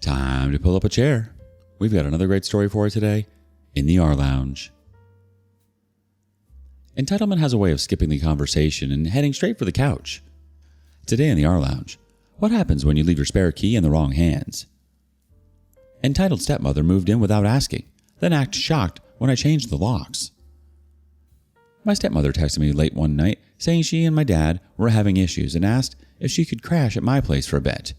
Time to pull up a chair. We've got another great story for you today in the rLounge. Entitlement has a way of skipping the conversation and heading straight for the couch. Today in the rLounge, what happens when you leave your spare key in the wrong hands? Entitled stepmother moved in without asking, then acted shocked when I changed the locks. My stepmother texted me late one night saying she and my dad were having issues and asked if she could crash at my place for a bit.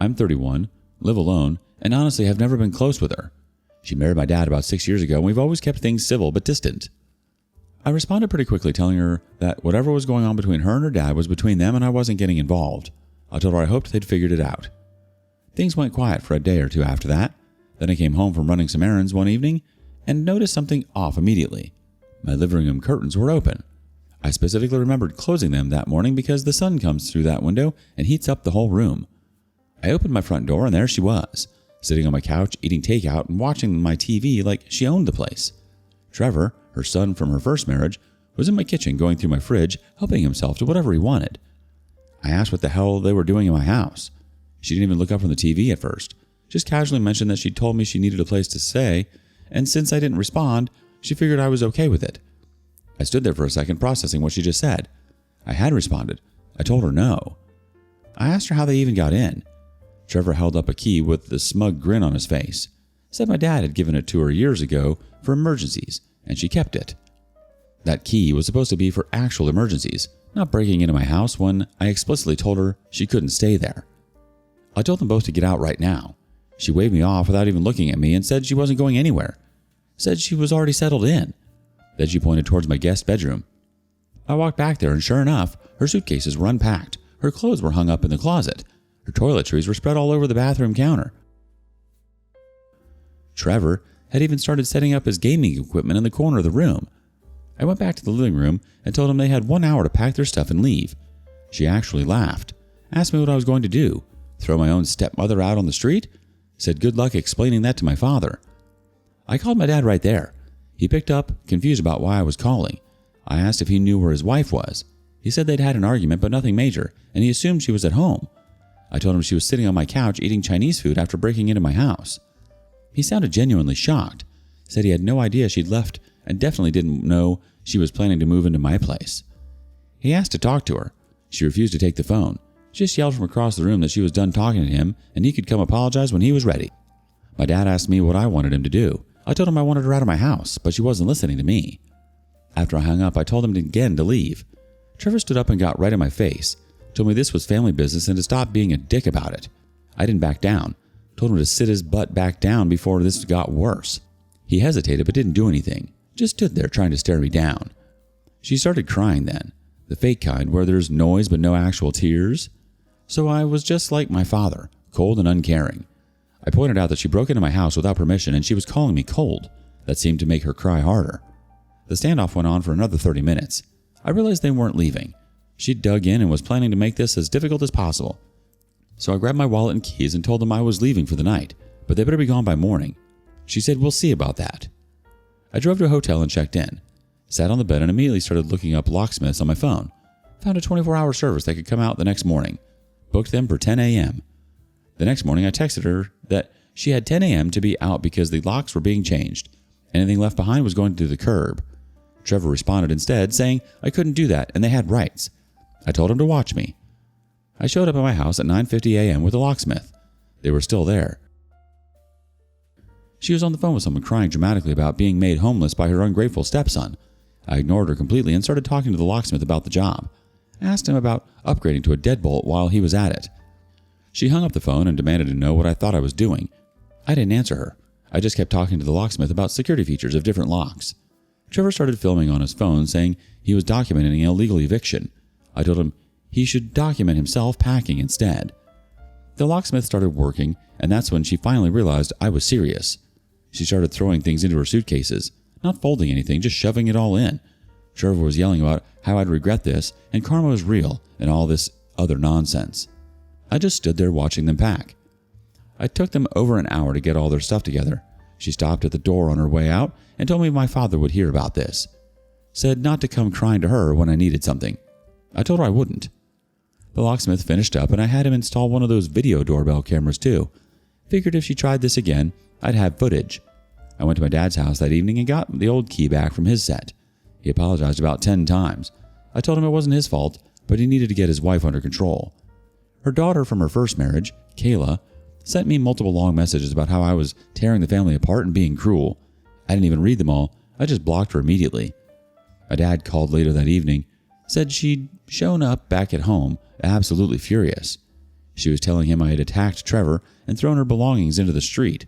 I'm 31, live alone, and honestly have never been close with her. She married my dad about 6 years ago and we've always kept things civil but distant. I responded pretty quickly telling her that whatever was going on between her and her dad was between them and I wasn't getting involved. I told her I hoped they'd figured it out. Things went quiet for a day or two after that. Then I came home from running some errands one evening and noticed something off immediately. My living room curtains were open. I specifically remembered closing them that morning because the sun comes through that window and heats up the whole room. I opened my front door and there she was, sitting on my couch eating takeout and watching my TV like she owned the place. Trevor, her son from her first marriage, was in my kitchen going through my fridge, helping himself to whatever he wanted. I asked what the hell they were doing in my house. She didn't even look up from the TV at first, just casually mentioned that she told me she needed a place to stay, and since I didn't respond, she figured I was okay with it. I stood there for a second processing what she just said. I had responded. I told her no. I asked her how they even got in. Trevor held up a key with a smug grin on his face. Said my dad had given it to her years ago for emergencies, and she kept it. That key was supposed to be for actual emergencies, not breaking into my house when I explicitly told her she couldn't stay there. I told them both to get out right now. She waved me off without even looking at me and said she wasn't going anywhere. Said she was already settled in. Then she pointed towards my guest bedroom. I walked back there and sure enough, her suitcases were unpacked, her clothes were hung up in the closet, her toiletries were spread all over the bathroom counter. Trevor had even started setting up his gaming equipment in the corner of the room. I went back to the living room and told him they had 1 hour to pack their stuff and leave. She actually laughed, asked me what I was going to do, throw my own stepmother out on the street? Said good luck explaining that to my father. I called my dad right there. He picked up, confused about why I was calling. I asked if he knew where his wife was. He said they'd had an argument but nothing major, and he assumed she was at home. I told him she was sitting on my couch eating Chinese food after breaking into my house. He sounded genuinely shocked, said he had no idea she'd left and definitely didn't know she was planning to move into my place. He asked to talk to her. She refused to take the phone. She just yelled from across the room that she was done talking to him and he could come apologize when he was ready. My dad asked me what I wanted him to do. I told him I wanted her out of my house, but she wasn't listening to me. After I hung up, I told him again to leave. Trevor stood up and got right in my face, told me this was family business and to stop being a dick about it. I didn't back down, told him to sit his butt back down before this got worse. He hesitated but didn't do anything, just stood there trying to stare me down. She started crying then, the fake kind where there's noise but no actual tears. So I was just like my father, cold and uncaring. I pointed out that she broke into my house without permission and she was calling me cold. That seemed to make her cry harder. The standoff went on for another 30 minutes. I realized they weren't leaving. She dug in and was planning to make this as difficult as possible. So I grabbed my wallet and keys and told them I was leaving for the night, but they better be gone by morning. She said, "We'll see about that." I drove to a hotel and checked in, sat on the bed and immediately started looking up locksmiths on my phone. Found a 24-hour service that could come out the next morning. Booked them for 10 a.m. The next morning I texted her that she had 10 a.m. to be out because the locks were being changed. Anything left behind was going to the curb. Trevor responded instead saying I couldn't do that and they had rights. I told him to watch me. I showed up at my house at 9:50 a.m. with a locksmith. They were still there. She was on the phone with someone crying dramatically about being made homeless by her ungrateful stepson. I ignored her completely and started talking to the locksmith about the job. I asked him about upgrading to a deadbolt while he was at it. She hung up the phone and demanded to know what I thought I was doing. I didn't answer her. I just kept talking to the locksmith about security features of different locks. Trevor started filming on his phone saying he was documenting an illegal eviction. I told him he should document himself packing instead. The locksmith started working, and that's when she finally realized I was serious. She started throwing things into her suitcases, not folding anything, just shoving it all in. Trevor was yelling about how I'd regret this, and karma was real, and all this other nonsense. I just stood there watching them pack. It took them over an hour to get all their stuff together. She stopped at the door on her way out and told me my father would hear about this. Said not to come crying to her when I needed something. I told her I wouldn't. The locksmith finished up and I had him install one of those video doorbell cameras too. Figured if she tried this again, I'd have footage. I went to my dad's house that evening and got the old key back from his set. He apologized about 10 times. I told him it wasn't his fault, but he needed to get his wife under control. Her daughter from her first marriage, Kayla, sent me multiple long messages about how I was tearing the family apart and being cruel. I didn't even read them all. I just blocked her immediately. My dad called later that evening, said she'd shown up back at home, absolutely furious. She was telling him I had attacked Trevor and thrown her belongings into the street.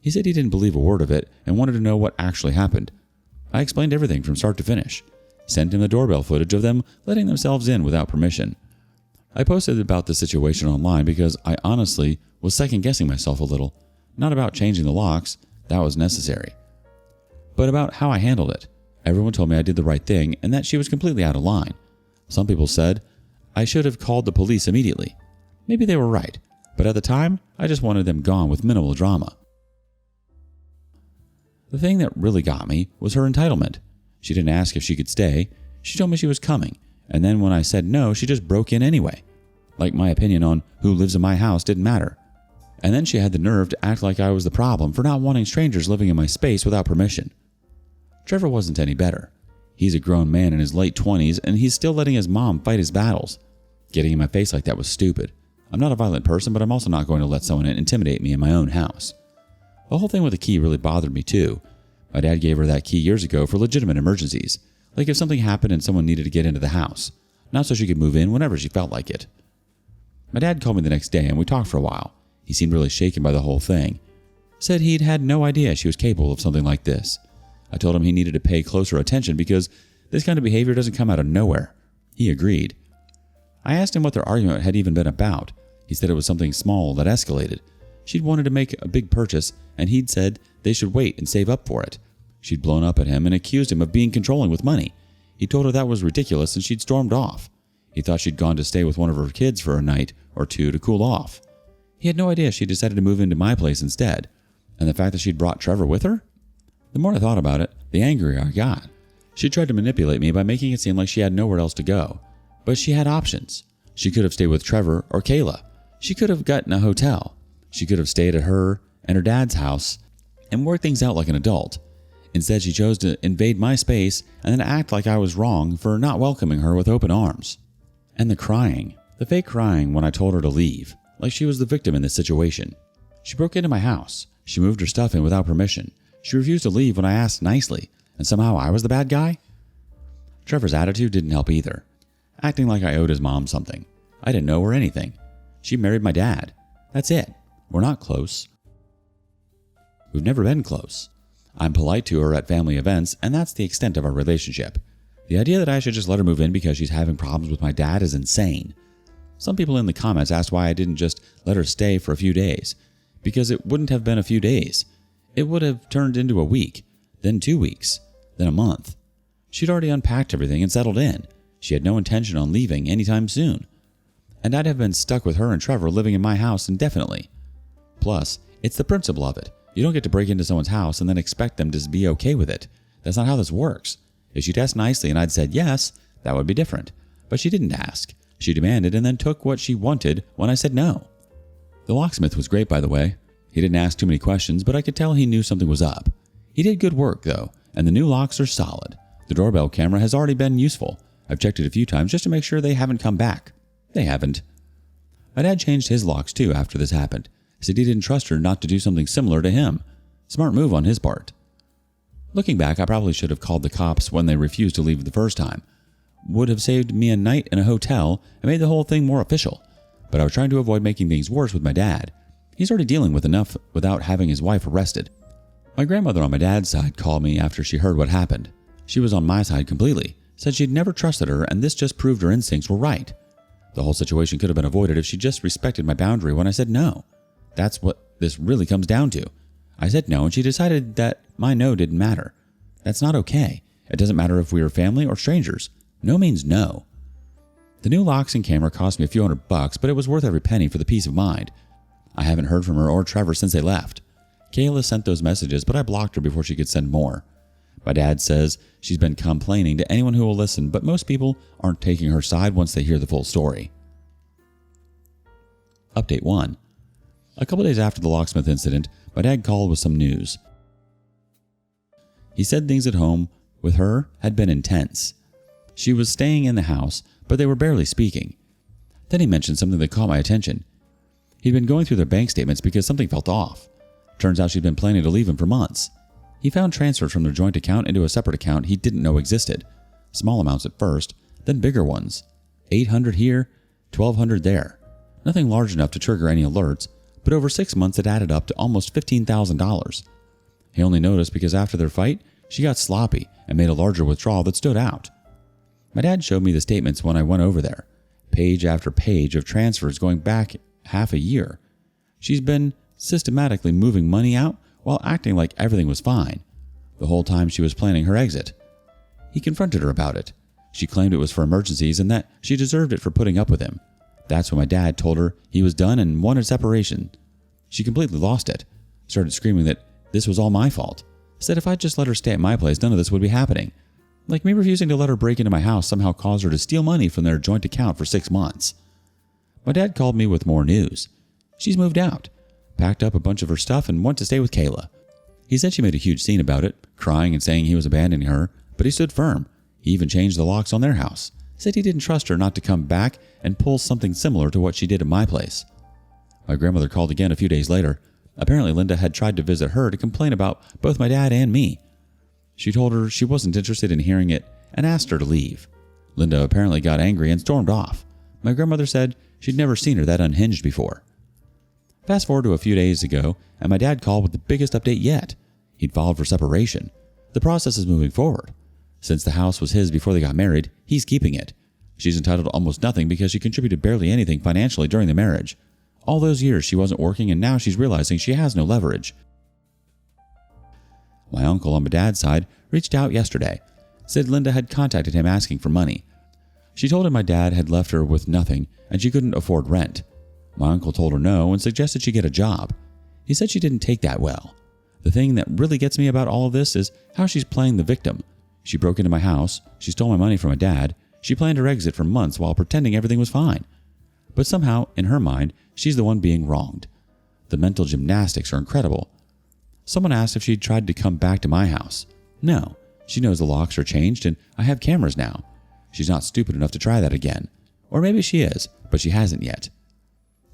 He said he didn't believe a word of it and wanted to know what actually happened. I explained everything from start to finish. Sent him the doorbell footage of them letting themselves in without permission. I posted about the situation online because I honestly was second-guessing myself a little. Not about changing the locks, that was necessary, but about how I handled it. Everyone told me I did the right thing and that she was completely out of line. Some people said I should have called the police immediately. Maybe they were right, but at the time, I just wanted them gone with minimal drama. The thing that really got me was her entitlement. She didn't ask if she could stay. She told me she was coming, and then when I said no, she just broke in anyway. Like my opinion on who lives in my house didn't matter. And then she had the nerve to act like I was the problem for not wanting strangers living in my space without permission. Trevor wasn't any better. He's a grown man in his late 20s, and he's still letting his mom fight his battles. Getting in my face like that was stupid. I'm not a violent person, but I'm also not going to let someone intimidate me in my own house. The whole thing with the key really bothered me too. My dad gave her that key years ago for legitimate emergencies, like if something happened and someone needed to get into the house, not so she could move in whenever she felt like it. My dad called me the next day and we talked for a while. He seemed really shaken by the whole thing. Said he'd had no idea she was capable of something like this. I told him he needed to pay closer attention because this kind of behavior doesn't come out of nowhere. He agreed. I asked him what their argument had even been about. He said it was something small that escalated. She'd wanted to make a big purchase, and he'd said they should wait and save up for it. She'd blown up at him and accused him of being controlling with money. He told her that was ridiculous, and she'd stormed off. He thought she'd gone to stay with one of her kids for a night or two to cool off. He had no idea she decided to move into my place instead, and the fact that she'd brought Trevor with her? The more I thought about it, the angrier I got. She tried to manipulate me by making it seem like she had nowhere else to go. But she had options. She could have stayed with Trevor or Kayla. She could have gotten a hotel. She could have stayed at her and her dad's house and worked things out like an adult. Instead, she chose to invade my space and then act like I was wrong for not welcoming her with open arms. And the crying. The fake crying when I told her to leave, like she was the victim in this situation. She broke into my house. She moved her stuff in without permission. She refused to leave when I asked nicely, and somehow I was the bad guy? Trevor's attitude didn't help either. Acting like I owed his mom something. I didn't know her anything. She married my dad. That's it. We're not close. We've never been close. I'm polite to her at family events, and that's the extent of our relationship. The idea that I should just let her move in because she's having problems with my dad is insane. Some people in the comments asked why I didn't just let her stay for a few days. Because it wouldn't have been a few days. It would have turned into a week, then 2 weeks, then a month. She'd already unpacked everything and settled in. She had no intention on leaving anytime soon. And I'd have been stuck with her and Trevor living in my house indefinitely. Plus, it's the principle of it. You don't get to break into someone's house and then expect them to be okay with it. That's not how this works. If she'd asked nicely and I'd said yes, that would be different. But she didn't ask. She demanded and then took what she wanted when I said no. The locksmith was great, by the way. He didn't ask too many questions, but I could tell he knew something was up. He did good work, though, and the new locks are solid. The doorbell camera has already been useful. I've checked it a few times just to make sure they haven't come back. They haven't. My dad changed his locks, too, after this happened. Said he didn't trust her not to do something similar to him. Smart move on his part. Looking back, I probably should have called the cops when they refused to leave the first time. Would have saved me a night in a hotel and made the whole thing more official. But I was trying to avoid making things worse with my dad. He's already dealing with enough without having his wife arrested. My grandmother on my dad's side called me after she heard what happened. She was on my side completely, said she'd never trusted her, and this just proved her instincts were right. The whole situation could have been avoided if she just respected my boundary when I said no. That's what this really comes down to. I said no, and she decided that my no didn't matter. That's not okay. It doesn't matter if we are family or strangers. No means no. The new locks and camera cost me a few $100, but it was worth every penny for the peace of mind. I haven't heard from her or Trevor since they left. Kayla sent those messages, but I blocked her before she could send more. My dad says she's been complaining to anyone who will listen, but most people aren't taking her side once they hear the full story. Update 1. A couple days after the locksmith incident, my dad called with some news. He said things at home with her had been intense. She was staying in the house, but they were barely speaking. Then he mentioned something that caught my attention. He'd been going through their bank statements because something felt off. Turns out she'd been planning to leave him for months. He found transfers from their joint account into a separate account he didn't know existed. Small amounts at first, then bigger ones. $800 here, $1,200 there. Nothing large enough to trigger any alerts, but over 6 months it added up to almost $15,000. He only noticed because after their fight, she got sloppy and made a larger withdrawal that stood out. My dad showed me the statements when I went over there. Page after page of transfers going back half a year. She's been systematically moving money out while acting like everything was fine, the whole time she was planning her exit. He confronted her about it. She claimed it was for emergencies and that she deserved it for putting up with him. That's when my dad told her he was done and wanted separation. She completely lost it, started screaming that this was all my fault, said if I'd just let her stay at my place, none of this would be happening. Like me refusing to let her break into my house somehow caused her to steal money from their joint account for 6 months. My dad called me with more news. She's moved out, packed up a bunch of her stuff and went to stay with Kayla. He said she made a huge scene about it, crying and saying he was abandoning her, but he stood firm. He even changed the locks on their house, said he didn't trust her not to come back and pull something similar to what she did at my place. My grandmother called again a few days later. Apparently Linda had tried to visit her to complain about both my dad and me. She told her she wasn't interested in hearing it and asked her to leave. Linda apparently got angry and stormed off. My grandmother said she'd never seen her that unhinged before. Fast forward to a few days ago, and my dad called with the biggest update yet. He'd filed for separation. The process is moving forward. Since the house was his before they got married, he's keeping it. She's entitled to almost nothing because she contributed barely anything financially during the marriage. All those years she wasn't working and now she's realizing she has no leverage. My uncle on my dad's side reached out yesterday, said Linda had contacted him asking for money. She told him my dad had left her with nothing and she couldn't afford rent. My uncle told her no and suggested she get a job. He said she didn't take that well. The thing that really gets me about all of this is how she's playing the victim. She broke into my house, she stole my money from my dad, she planned her exit for months while pretending everything was fine. But somehow, in her mind, she's the one being wronged. The mental gymnastics are incredible. Someone asked if she'd tried to come back to my house. No, she knows the locks are changed and I have cameras now. She's not stupid enough to try that again. Or maybe she is, but she hasn't yet.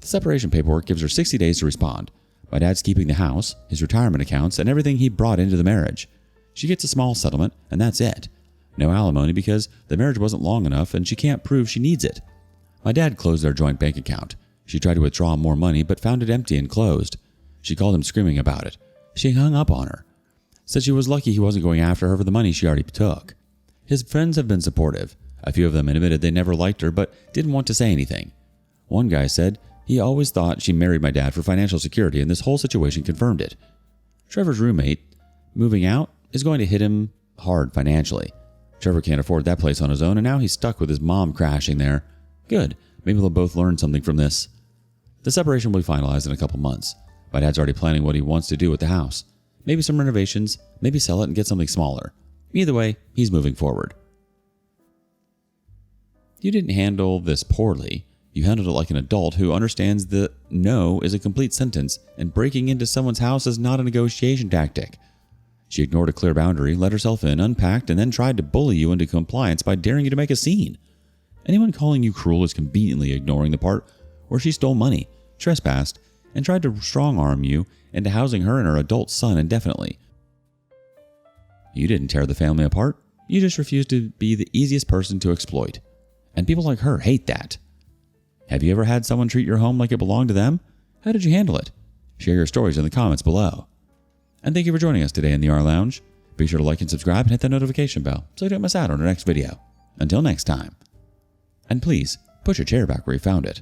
The separation paperwork gives her 60 days to respond. My dad's keeping the house, his retirement accounts, and everything he brought into the marriage. She gets a small settlement, and that's it. No alimony because the marriage wasn't long enough and she can't prove she needs it. My dad closed their joint bank account. She tried to withdraw more money but found it empty and closed. She called him screaming about it. She hung up on her. Said she was lucky he wasn't going after her for the money she already took. His friends have been supportive. A few of them admitted they never liked her but didn't want to say anything. One guy said he always thought she married my dad for financial security and this whole situation confirmed it. Trevor's roommate, moving out, is going to hit him hard financially. Trevor can't afford that place on his own and now he's stuck with his mom crashing there. Good, maybe they'll both learn something from this. The separation will be finalized in a couple months. My dad's already planning what he wants to do with the house. Maybe some renovations, maybe sell it and get something smaller. Either way, he's moving forward. You didn't handle this poorly. You handled it like an adult who understands that no is a complete sentence and breaking into someone's house is not a negotiation tactic. She ignored a clear boundary, let herself in, unpacked, and then tried to bully you into compliance by daring you to make a scene. Anyone calling you cruel is conveniently ignoring the part where she stole money, trespassed, and tried to strong-arm you into housing her and her adult son indefinitely. You didn't tear the family apart. You just refused to be the easiest person to exploit. And people like her hate that. Have you ever had someone treat your home like it belonged to them? How did you handle it? Share your stories in the comments below. And thank you for joining us today in the rLounge. Be sure to like and subscribe and hit that notification bell so you don't miss out on our next video. Until next time. And please, put your chair back where you found it.